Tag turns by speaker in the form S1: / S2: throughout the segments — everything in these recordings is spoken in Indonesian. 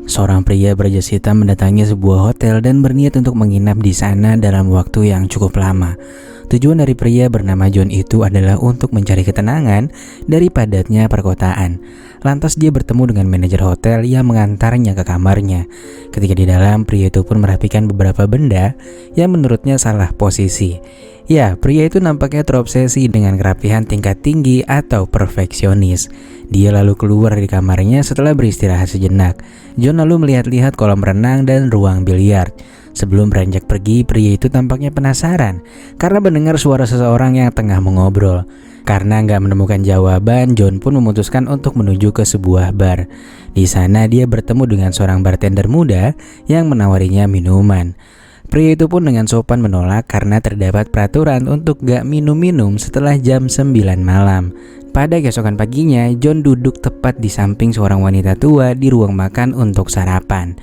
S1: Seorang pria berjas hitam mendatangi sebuah hotel dan berniat untuk menginap di sana dalam waktu yang cukup lama. Tujuan dari pria bernama John itu adalah untuk mencari ketenangan dari padatnya perkotaan. Lantas dia bertemu dengan manajer hotel yang mengantarnya ke kamarnya. Ketika di dalam, pria itu pun merapikan beberapa benda yang menurutnya salah posisi. Ya, pria itu nampaknya terobsesi dengan kerapihan tingkat tinggi atau perfeksionis. Dia lalu keluar dari kamarnya setelah beristirahat sejenak. John lalu melihat-lihat kolam renang dan ruang biliar. Sebelum beranjak pergi, pria itu tampaknya penasaran karena mendengar suara seseorang yang tengah mengobrol. Karena nggak menemukan jawaban, John pun memutuskan untuk menuju ke sebuah bar. Di sana dia bertemu dengan seorang bartender muda yang menawarinya minuman. Pria itu pun dengan sopan menolak karena terdapat peraturan untuk gak minum-minum setelah jam 9 malam. Pada keesokan paginya, John duduk tepat di samping seorang wanita tua di ruang makan untuk sarapan.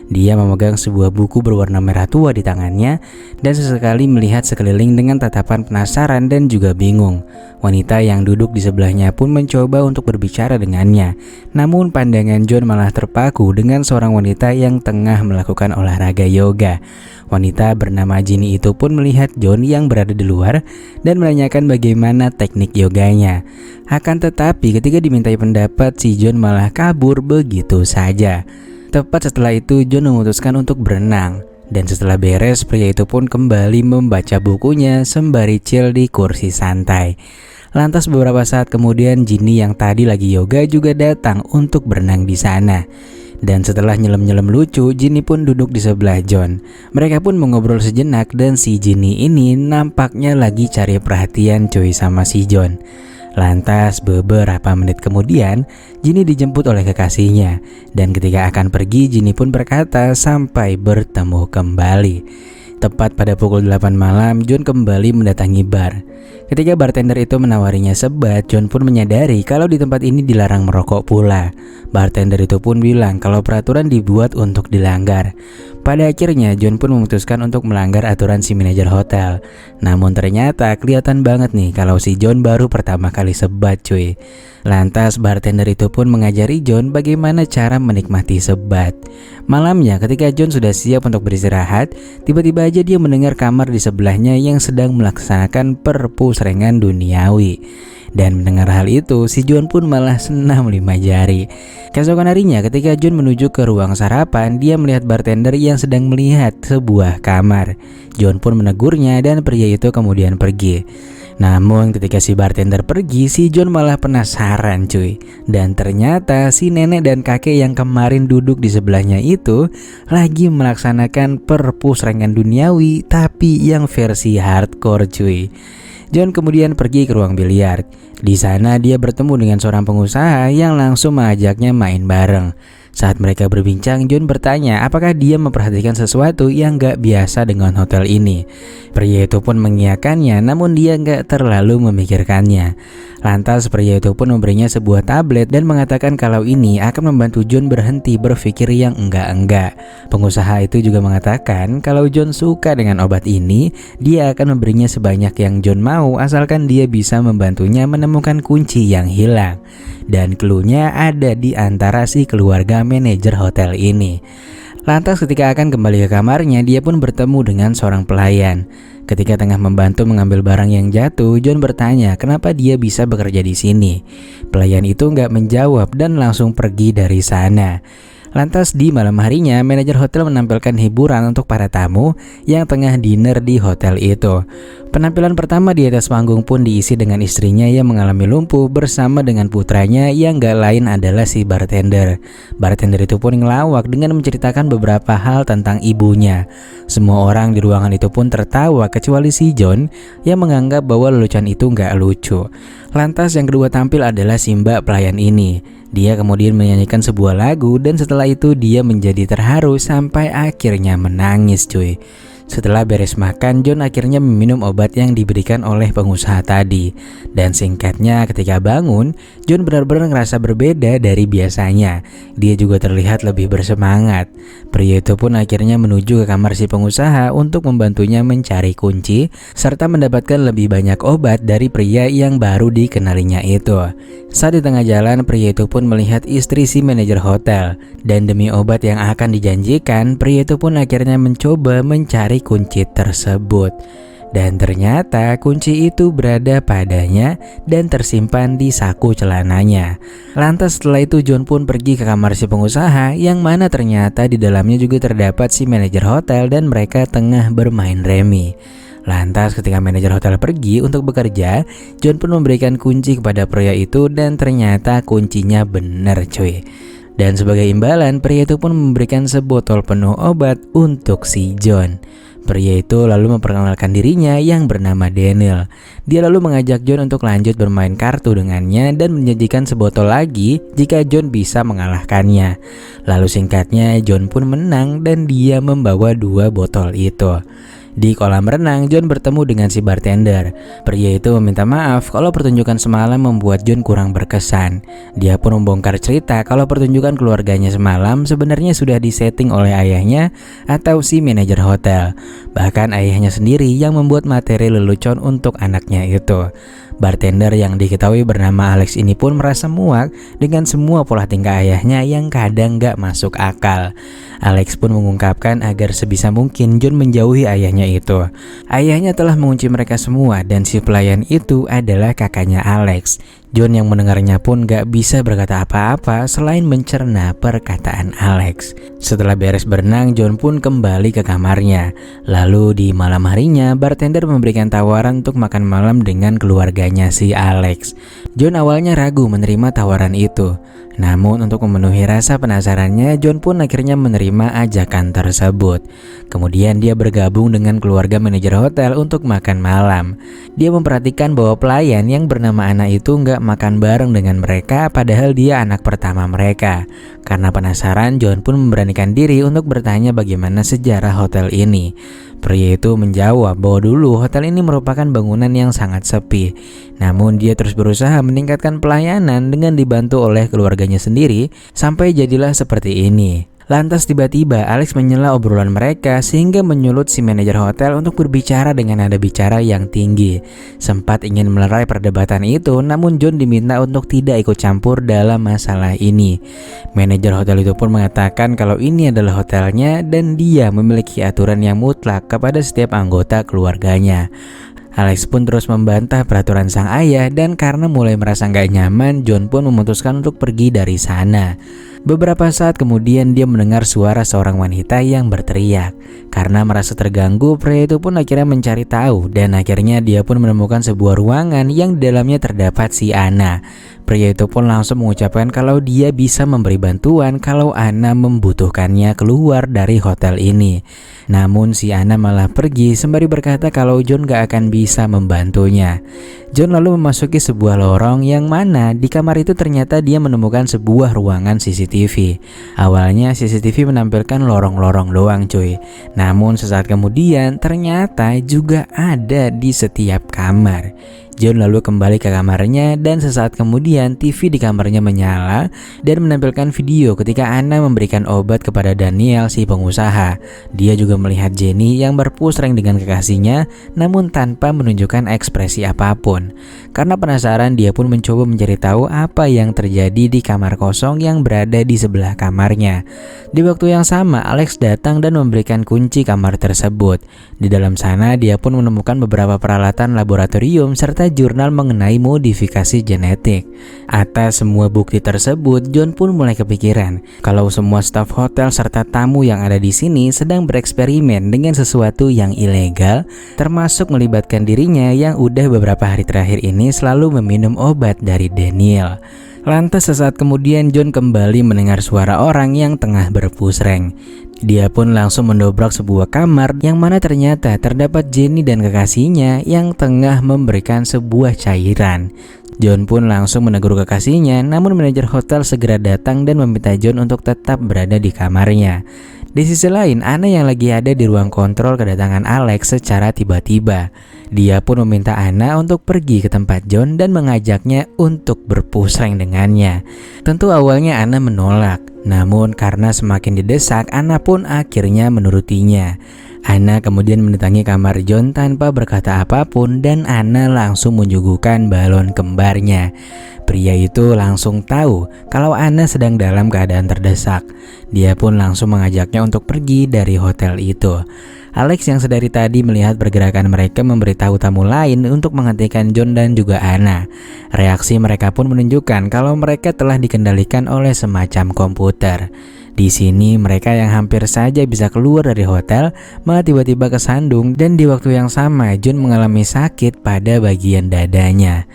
S1: Dia memegang sebuah buku berwarna merah tua di tangannya dan sesekali melihat sekeliling dengan tatapan penasaran dan juga bingung. Wanita yang duduk di sebelahnya pun mencoba untuk berbicara dengannya. Namun pandangan John malah terpaku dengan seorang wanita yang tengah melakukan olahraga yoga. Wanita bernama Ginny itu pun melihat John yang berada di luar dan menanyakan bagaimana teknik yoganya. Akan tetapi ketika dimintai pendapat, si John malah kabur begitu saja. Tepat setelah itu John memutuskan untuk berenang. Dan setelah beres, pria itu pun kembali membaca bukunya sembari chill di kursi santai. Lantas beberapa saat kemudian Ginny yang tadi lagi yoga juga datang untuk berenang di sana. Dan setelah nyelem-nyelem lucu, Ginny pun duduk di sebelah John. Mereka pun mengobrol sejenak dan si Ginny ini nampaknya lagi cari perhatian cuy sama si John. Lantas beberapa menit kemudian Ginny dijemput oleh kekasihnya. Dan ketika akan pergi, Ginny pun berkata sampai bertemu kembali. Tepat pada pukul 8 malam, John kembali mendatangi bar. Ketika bartender itu menawarinya sebat, John pun menyadari kalau di tempat ini dilarang merokok pula. Bartender itu pun bilang kalau peraturan dibuat untuk dilanggar. Pada akhirnya John pun memutuskan untuk melanggar aturan si manajer hotel. Namun ternyata kelihatan banget nih kalau si John baru pertama kali sebat cuy. Lantas bartender itu pun mengajari John bagaimana cara menikmati sebat. Malamnya ketika John sudah siap untuk beristirahat, tiba-tiba aja dia mendengar kamar di sebelahnya yang sedang melaksanakan perpusrengan duniawi. Dan mendengar hal itu, si John pun malah senam 5 jari. Keesokan harinya ketika John menuju ke ruang sarapan, dia melihat bartender yang sedang melihat sebuah kamar. John pun menegurnya dan pria itu kemudian pergi. Namun ketika si bartender pergi, si John malah penasaran cuy. Dan ternyata si nenek dan kakek yang kemarin duduk di sebelahnya itu lagi melaksanakan perpusrengan duniawi tapi yang versi hardcore cuy. John kemudian pergi ke ruang biliar. Di sana dia bertemu dengan seorang pengusaha yang langsung mengajaknya main bareng. Saat mereka berbincang, John bertanya apakah dia memperhatikan sesuatu yang gak biasa dengan hotel ini. Pria itu pun mengiyakannya, namun dia gak terlalu memikirkannya. Lantas pria itu pun memberinya sebuah tablet dan mengatakan kalau ini akan membantu John berhenti berpikir yang enggak-enggak. Pengusaha itu juga mengatakan kalau John suka dengan obat ini, dia akan memberinya sebanyak yang John mau asalkan dia bisa membantunya menemukan kunci yang hilang. Dan cluenya ada di antara si keluarga manajer hotel ini. Lantas ketika akan kembali ke kamarnya, dia pun bertemu dengan seorang pelayan. Ketika tengah membantu mengambil barang yang jatuh, John bertanya kenapa dia bisa bekerja di sini. Pelayan itu nggak menjawab dan langsung pergi dari sana. Lantas di malam harinya, manajer hotel menampilkan hiburan untuk para tamu yang tengah dinner di hotel itu. Penampilan pertama di atas panggung pun diisi dengan istrinya yang mengalami lumpuh bersama dengan putranya yang gak lain adalah si bartender. Bartender itu pun ngelawak dengan menceritakan beberapa hal tentang ibunya. Semua orang di ruangan itu pun tertawa kecuali si John yang menganggap bahwa lelucon itu gak lucu. Lantas yang kedua tampil adalah si mbak pelayan ini. Dia kemudian menyanyikan sebuah lagu dan setelah itu dia menjadi terharu sampai akhirnya menangis cuy. Setelah beres makan, John akhirnya meminum obat yang diberikan oleh pengusaha tadi. Dan singkatnya, ketika bangun, John benar-benar ngerasa berbeda dari biasanya. Dia juga terlihat lebih bersemangat. Pria itu pun akhirnya menuju ke kamar si pengusaha untuk membantunya mencari kunci, serta mendapatkan lebih banyak obat dari pria yang baru dikenalinya itu. Saat di tengah jalan, pria itu pun melihat istri si manajer hotel. Dan demi obat yang akan dijanjikan, pria itu pun akhirnya mencoba mencari kunci tersebut. Dan ternyata kunci itu berada padanya dan tersimpan di saku celananya. Lantas setelah itu John pun pergi ke kamar si pengusaha, yang mana ternyata di dalamnya juga terdapat si manajer hotel dan mereka tengah bermain remi. Lantas ketika manajer hotel pergi untuk bekerja, John pun memberikan kunci kepada pria itu dan ternyata kuncinya bener cuy. Dan sebagai imbalan, pria itu pun memberikan sebotol penuh obat untuk si John. Pria itu lalu memperkenalkan dirinya yang bernama Daniel. Dia lalu mengajak John untuk lanjut bermain kartu dengannya dan menjanjikan sebotol lagi jika John bisa mengalahkannya. Lalu singkatnya John pun menang dan dia membawa 2 botol itu. Di kolam renang, John bertemu dengan si bartender. Pria itu meminta maaf kalau pertunjukan semalam membuat John kurang berkesan. Dia pun membongkar cerita kalau pertunjukan keluarganya semalam sebenarnya sudah disetting oleh ayahnya atau si manajer hotel. Bahkan ayahnya sendiri yang membuat materi lelucon untuk anaknya itu. Bartender yang diketahui bernama Alex ini pun merasa muak dengan semua pola tingkah ayahnya yang kadang gak masuk akal. Alex pun mengungkapkan agar sebisa mungkin John menjauhi ayahnya itu. Ayahnya telah mengunci mereka semua dan si pelayan itu adalah kakaknya Alex. John yang mendengarnya pun gak bisa berkata apa-apa selain mencerna perkataan Alex. Setelah beres berenang, John pun kembali ke kamarnya. Lalu di malam harinya, bartender memberikan tawaran untuk makan malam dengan keluarganya si Alex. John awalnya ragu menerima tawaran itu. Namun untuk memenuhi rasa penasarannya, John pun akhirnya menerima ajakan tersebut. Kemudian dia bergabung dengan keluarga manajer hotel untuk makan malam. Dia memperhatikan bahwa pelayan yang bernama Ana itu nggak makan bareng dengan mereka, padahal dia anak pertama mereka. Karena penasaran, John pun memberanikan diri untuk bertanya bagaimana sejarah hotel ini. Pria itu menjawab bahwa dulu hotel ini merupakan bangunan yang sangat sepi. Namun dia terus berusaha meningkatkan pelayanan dengan dibantu oleh keluarganya sendiri sampai jadilah seperti ini. Lantas tiba-tiba Alex menyela obrolan mereka sehingga menyulut si manajer hotel untuk berbicara dengan nada bicara yang tinggi. Sempat ingin melerai perdebatan itu, namun John diminta untuk tidak ikut campur dalam masalah ini. Manajer hotel itu pun mengatakan kalau ini adalah hotelnya dan dia memiliki aturan yang mutlak kepada setiap anggota keluarganya. Alex pun terus membantah peraturan sang ayah dan karena mulai merasa gak nyaman, John pun memutuskan untuk pergi dari sana. Beberapa saat kemudian dia mendengar suara seorang wanita yang berteriak. Karena merasa terganggu, pria itu pun akhirnya mencari tahu dan akhirnya dia pun menemukan sebuah ruangan yang di dalamnya terdapat si Ana. Pria itu pun langsung mengucapkan kalau dia bisa memberi bantuan kalau Ana membutuhkannya keluar dari hotel ini. Namun si Ana malah pergi sembari berkata kalau John gak akan bisa membantunya. John lalu memasuki sebuah lorong yang mana di kamar itu ternyata dia menemukan sebuah ruangan CCTV. Awalnya CCTV menampilkan lorong-lorong doang cuy. Namun sesaat kemudian ternyata juga ada di setiap kamar. John lalu kembali ke kamarnya dan sesaat kemudian TV di kamarnya menyala dan menampilkan video ketika Ana memberikan obat kepada Daniel si pengusaha. Dia juga melihat Jenny yang berpusreng dengan kekasihnya namun tanpa menunjukkan ekspresi apapun. Karena penasaran dia pun mencoba mencari tahu apa yang terjadi di kamar kosong yang berada di sebelah kamarnya. Di waktu yang sama Alex datang dan memberikan kunci kamar tersebut. Di dalam sana dia pun menemukan beberapa peralatan laboratorium serta jurnal mengenai modifikasi genetik. Atas semua bukti tersebut, John pun mulai kepikiran kalau semua staf hotel serta tamu yang ada di sini sedang bereksperimen dengan sesuatu yang ilegal, termasuk melibatkan dirinya yang udah beberapa hari terakhir ini selalu meminum obat dari Daniel. Lantas sesaat kemudian John kembali mendengar suara orang yang tengah berpusreng. Dia pun langsung mendobrak sebuah kamar yang mana ternyata terdapat Jenny dan kekasihnya yang tengah memberikan sebuah cairan. John pun langsung menegur kekasihnya, namun manajer hotel segera datang dan meminta John untuk tetap berada di kamarnya. Di sisi lain, Anna yang lagi ada di ruang kontrol kedatangan Alex secara tiba-tiba. Dia pun meminta Anna untuk pergi ke tempat John dan mengajaknya untuk berpusreng dengannya. Tentu awalnya Anna menolak, namun karena semakin didesak, Anna pun akhirnya menurutinya. Anna kemudian mendatangi kamar John tanpa berkata apapun dan Anna langsung menyuguhkan balon kembarnya. Pria itu langsung tahu kalau Anna sedang dalam keadaan terdesak. Dia pun langsung mengajaknya untuk pergi dari hotel itu. Alex yang sedari tadi melihat pergerakan mereka memberitahu tamu lain untuk menghentikan John dan juga Anna. Reaksi mereka pun menunjukkan kalau mereka telah dikendalikan oleh semacam komputer. Di sini mereka yang hampir saja bisa keluar dari hotel malah tiba-tiba kesandung dan di waktu yang sama John mengalami sakit pada bagian dadanya.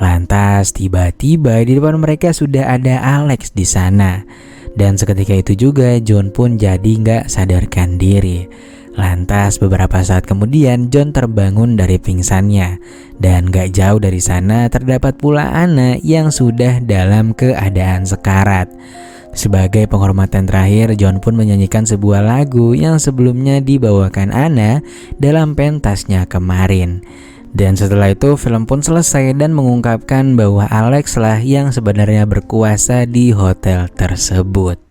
S1: Lantas tiba-tiba di depan mereka sudah ada Alex di sana. Dan seketika itu juga John pun jadi nggak sadarkan diri. Lantas beberapa saat kemudian John terbangun dari pingsannya. Dan gak jauh dari sana terdapat pula Anna yang sudah dalam keadaan sekarat. Sebagai penghormatan terakhir, John pun menyanyikan sebuah lagu yang sebelumnya dibawakan Anna dalam pentasnya kemarin. Dan setelah itu film pun selesai dan mengungkapkan bahwa Alex lah yang sebenarnya berkuasa di hotel tersebut.